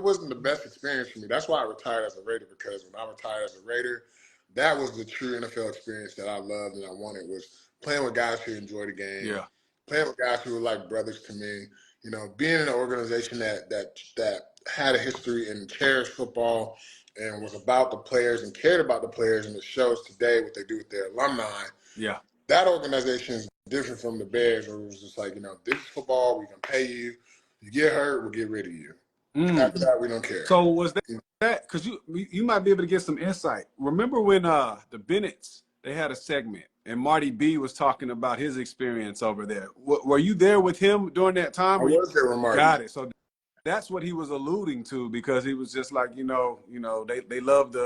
wasn't the best experience for me. That's why I retired as a Raider, because when I retired as a Raider, that was the true NFL experience that I loved and I wanted, was playing with guys who enjoy the game, playing with guys who were like brothers to me. You know, being in an organization that had a history and cherished football and was about the players and cared about the players, and it shows today what they do with their alumni. Yeah. That organization is different from the Bears, where it was just like, you know, this is football, we can pay you. You get hurt, we'll get rid of you. After that, we don't care. So was that because you might be able to get some insight. Remember when the Bennetts, they had a segment and Marty B was talking about his experience over there. Were you there with him during that time? I was there with Marty. Got it. So that's what he was alluding to, because he was just like, they love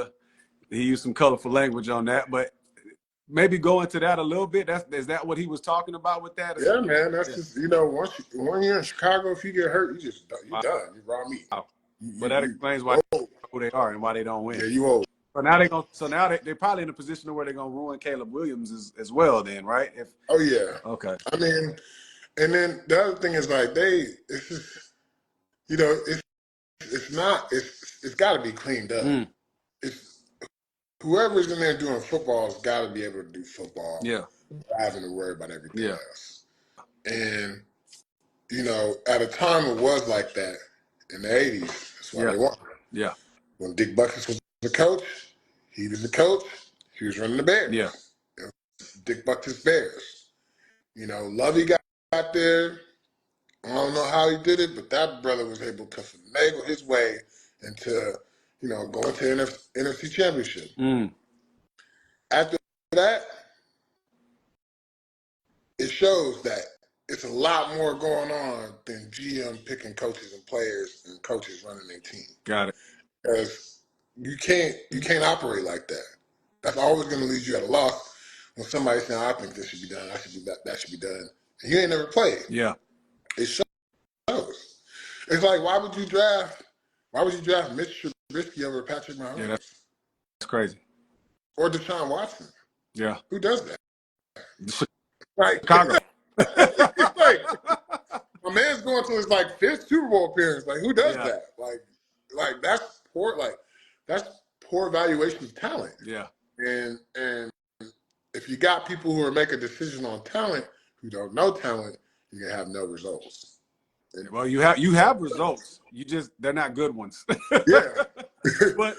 he used some colorful language on that, but maybe go into that a little bit. Is that what he was talking about with that? Yeah, man. That's just, when you're in Chicago, if you get hurt, you're done. You're raw meat. Wow. But that explains why who they are and why they don't win. Yeah, you old. So now they're probably in a position where they're gonna ruin Caleb Williams as well. Then, right? Oh yeah. Okay. I mean, and then the other thing is like it's just, it's got to be cleaned up. It's whoever's in there doing football has got to be able to do football. Yeah. Without having to worry about everything else. And at a time it was like that in the '80s. That's why they won. Yeah. When Dick Butkus was the coach, he was the coach. He was running the Bears. Yeah. Dick Butkus Bears. Lovey got there. I don't know how he did it, but that brother was able to finagle his way into, going to NFC Championship. After that, it shows that it's a lot more going on than GM picking coaches and players and coaches running their team. Got it. Because you can't operate like that. That's always going to leave you at a loss when somebody's saying, I think this should be done, that should be done. And you ain't never played. Yeah. It shows. It's like, why would you draft Mitch Trubisky over Patrick Mahomes? Yeah, that's crazy. Or Deshaun Watson. Yeah. Who does that? Like, Chicago. like, my man's going to his fifth Super Bowl appearance. Like, who does that? Like that's poor. Like, that's poor evaluation of talent. Yeah. And if you got people who are making decisions on talent who don't know talent, you're gonna have no results. Well, you have results. They're not good ones. Yeah. But